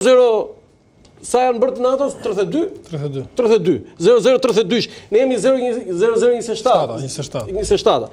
Sa janë bërë të NATO-s? 32? 0032. Ne jemi 0027.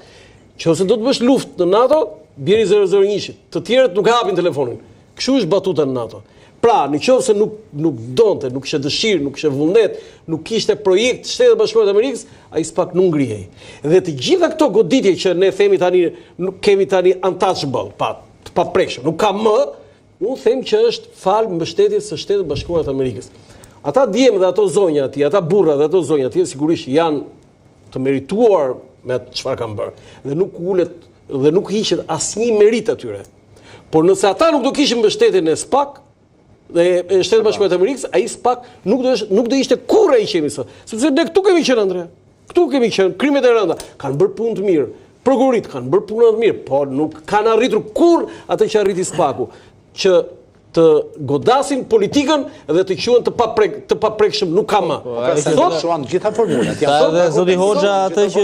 Që ose do të bësh luftë në NATO, bjeri 001. Të tjerët nuk hapin telefonin. Kështu është batuta në NATO. Pra, në qoftë se nuk donte, nuk kishte dëshirë, nuk kishte vullnet, nuk kishte projekt Shtetet e Bashkuara të Amerikës, ai s'pak nuk ngrihej. Dhe të gjitha këto goditje që ne themi tani, nuk kemi tani untouchable, pa prekshëm, nuk ka më. Unë them që është falë mbështetjes së Shtetit Bashkuar të Amerikës. Ata djemë dhe ato zonja aty, ata burra dhe ato zonja aty, sigurisht janë të merituar me atë çfarë kanë bërë. Dhe nuk ulet dhe nuk hiqet asnjë merit atyre. Por nëse ata nuk do kishin mbështetjen e SPAK dhe Shtetit Bashkuar të Amerikës, ai SPAK nuk do ishte kurrë ai qemi sot. Sepse ne këtu kemi qenë, Andre. Këtu kemi qenë, krimet e rënda kanë bërë punë të mirë. Prokurorit kanë bërë punë të mirë, por nuk kanë arritur kurrë atë që arriti SPAK-u, që të godasin politikën dhe të quhen të paprekshëm, nuk ka më. Sot gjitha formulat. Dhe zoti Hoxha atë që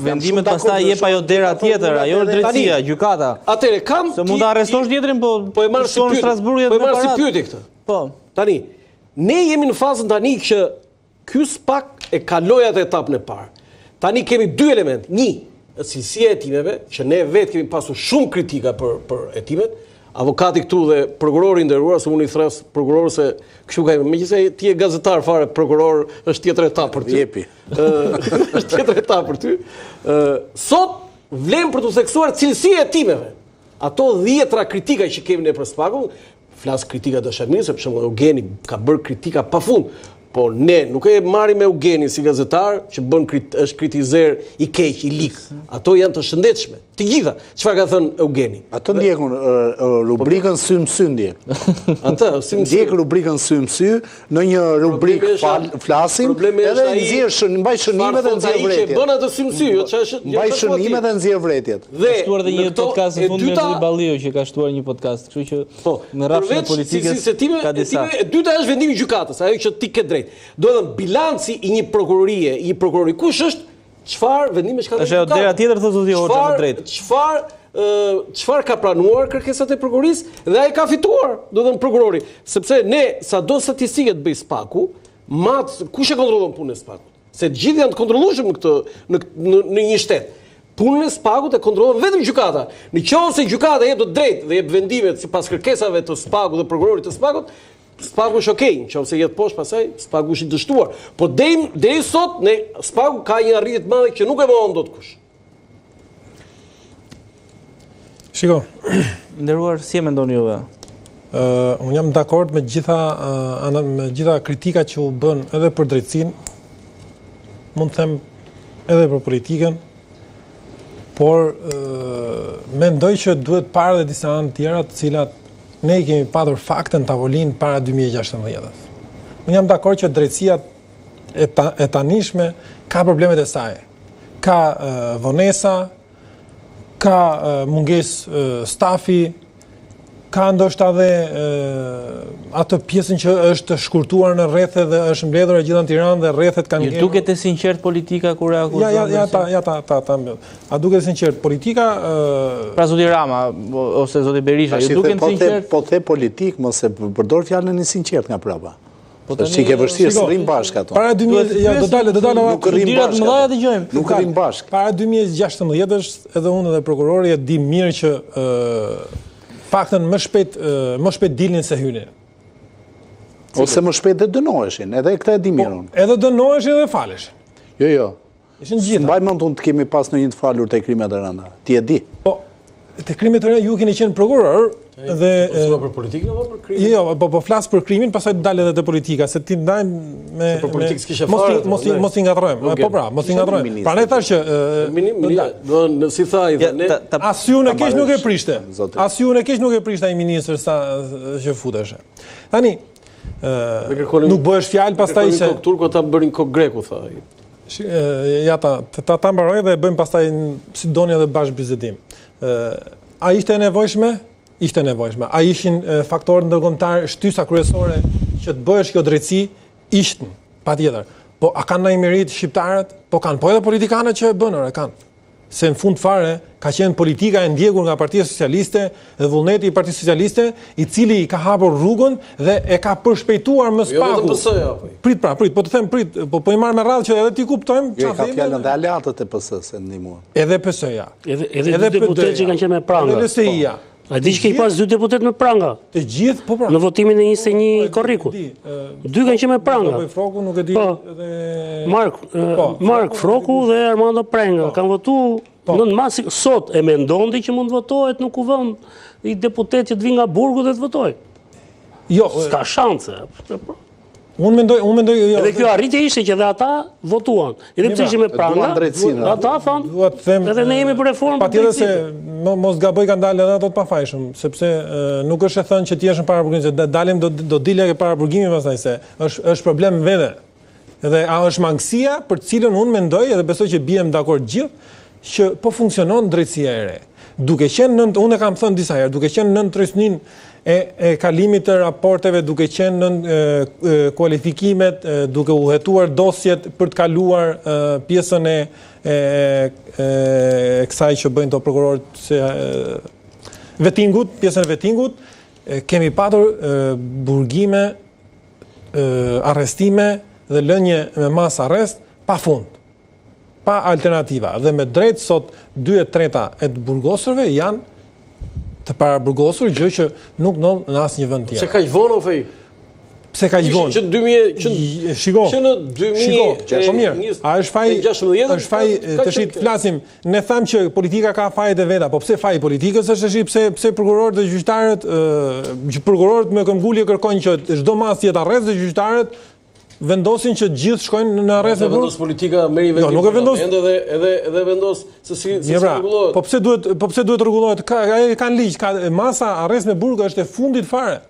vendimet pastaj jep ajo dera tjetër, ajo drejtësia, gjykata. Atëre kam se mund ta arrestosh tjetrin, po e marr si Strasburgjet me marr si pyetje këtë. Po. Tani, ne jemi në fazën tani që ky SPAK e kaloi atë etapën e parë. Tani kemi dy elementë. Një, cilësia e hetimeve, që ne vetë kemi pasur shumë kritika për hetimet. Avokati këtu dhe prokurori nderuar, se unë i thras prokuror se kështu ka, megjithëse ti je gazetar fare, prokuror është tjetër etapë për ty. Është tjetër etapë për ty. Sot vlen për të theksuar cilësia e hetimeve. Ato 10 kritika që kemi ne për SPAK-un, flas kritika dashamirëse, për shembull Eugeni ka bërë kritika pafund. Po ne nuk e marrim me Eugenin si gazetar që është kritizer i keq, i lik. Ato janë të shëndetshme. Të gjitha. Çfarë ka thënë Eugeni? Ato ndjekun rubrikën sy më sy ndjek. Atë ndjek rubrikën sy më sy, në një rubrikë flasim, edhe mbaj shënimet dhe nxjerr vretjet. Bën atë sy më sy, mbaj shënimet dhe nxjerr vretjet. Dhe shtuar edhe një podcast në fund me Zoti Balliu që ka shtuar një podcast, kështu që në rrafshin e politikës ka disa. E dyta është vendimi i gjykatës, ajo që ti ke drejt. Do të thënë bilanci i një prokurori, kush është, çfarë vendime ka dhënë? Është dera tjetër thotë zoti Hoxha me drejt. Çfarë ka planuar kërkesat e prokurorisë dhe ai ka fituar, do të thënë prokurori, sepse ne sado statistike të bëj SPAK-u, kush e kontrollon punën e SPAK-ut? Se të gjithë janë të kontrollueshëm në një shtet. Punën e SPAK-ut e kontrollon vetëm gjykata. Nëse gjykata jep të drejtë dhe jep vendimet sipas kërkesave të SPAK-ut dhe prokurorit të SPAK-ut, SPAK-u është okej, nëse jetë poshtë pasaj, SPAK-u është i dështuar. Po deri sot SPAK-u ka një arritje të madhe që nuk e mohon dot kush. Shiko, nderuar, si e mendoni juve? Unë jam dakord me gjitha kritikat që u bën edhe për drejtësinë, mund të them edhe për politikën, por mendoj që duhet parë dhe disa anë tjera të cilat ne kemi patur fakte në tavolinë para 2016-s. Unë jam dakord që drejtësia e tanishme ka problemet e saj. Ka vonesa, ka mungesë stafi, ka ndoshta dhe atë pjesën që është shkurtuar në rrethe dhe është mbledhur gjithë në Tiranë dhe rrethet kanë ngjerë. Ju duket e sinqert politika kur e akuzon? Ja ta mbyll. A duket e sinqert politika? Pra zoti Rama ose zoti Berisha, ju duket sinqert? Po the politik, mos e përdor fjalën e sinqert nga prapa. Po tani ke vështirë të rrim bashkë ato. Para 2000 ja do dalë nuk rrim bashkë. Nuk rrim bashkë. Para 2016-s edhe unë dhe prokurori e di mirë që faktën më shpejt dilnin se hynin. Ose më shpejt dhe dënoheshin, edhe këta e di mirë unë. Edhe dënoheshin edhe faleshin. Jo. Ishin gjitha. Mbaj mend unë të kemi pas në një të falur te krimet e rënda. Ti e di. Po, te krimet e rënda ju keni qenë prokuror dhe për politikën apo për krimin? Jo, po flas për krimin, pastaj dalë edhe te politika, se ti ndajmë me për politikë s'kishe fare. Mos i ngatrojmë. Po pra, mos i ngatrojmë. Prandaj thash që do si thaj ne as ju në keq nuk e prishte. As ju në keq nuk e prishte ai ministër sa që futeshe. Tani nuk bëhesh fjalë pastaj se turko ta bërin kok greku tha ai. Ja ta mbaroj dhe e bëjmë pastaj si doni edhe bash bizedim. A ishte e nevojshme? Ishte nevojshme. A ishin faktorët ndërkombëtar shtysa kryesore që të bëhesh kjo drejtësi? Ishin, patjetër. Po a kanë ndonjë merit shqiptarët? Po kanë, po edhe politikanët që e bën, kanë. se në fund fare ka qenë politika e ndjekur nga Partia Socialiste dhe vullneti i Partisë Socialiste, i cili i ka hapur rrugën dhe e ka përshpejtuar më spaku. Prit, po të them prit, po i marr me radhë që edhe ti kuptojmë çfarë ka fjalën dhe aleatët e PS-s e ndihmuar. Edhe PS-ja. Edhe deputetët që kanë qenë me pranga. Edhe LSI-ja. A di që ke pas 2 deputet me pranga? Të gjithë, po pra. Në votimin e 21 korriku. 2 kanë qenë me pranga. Froku nuk e di edhe Mark Froku dhe Armando Prenga kanë votuar në masë. Sot e mendondi që mund votohet në kuvend i deputet që të vinë nga burgu dhe të votojë. Jo, s'ka shanse. Unë mendoj jo. Edhe kjo arritje ishte që dhe ata votuan. Edhe pse ishin me pranga, ata thonë, edhe ne jemi për reformë. Patjetër se mos gaboj kanë dalë edhe ato të pafajshëm, sepse nuk është e thënë që ti jesh në paraburgim, se dalim do dilja ke paraburgimi pastaj se është problem vete. Edhe a është mangësia për të cilën unë mendoj edhe besoj që bijem dakord gjithë që po funksionon drejtësia e re. Duke qenë unë e kam thënë disa herë, duke qenë nën trysnin e kalimit të raporteve, duke qenë në kualifikimet, duke u hetuar dosjet për të kaluar pjesën e kësaj që bëjnë të prokurorët vetingut, pjesën e vetingut, kemi patur burgime, arrestime dhe lënje me mas arrest pa fund, pa alternativa. Dhe me drejt sot 2/3 e të burgosurve janë të paraburgosur, gjë që nuk ndodh në asnjë vend tjetër. Se kaq vonë o fej? Pse kaq vonë? Që në 2000 a është faj të shit flasim, ne tham që politika ka fajet e veta, po pse faji politikës është tash pse prokurorët dhe gjyqtarët, prokurorët me këmbgulje kërkojnë që çdo mas jetë arrest dhe gjyqtarët vendosin që gjithë shkojnë në arrest e vendos politika merri vendim. Jo, nuk e vendos. Edhe vendos se si rregullohet. Po pse duhet rregullohet? Kanë ligj, masa arrest me burg është e fundit fare.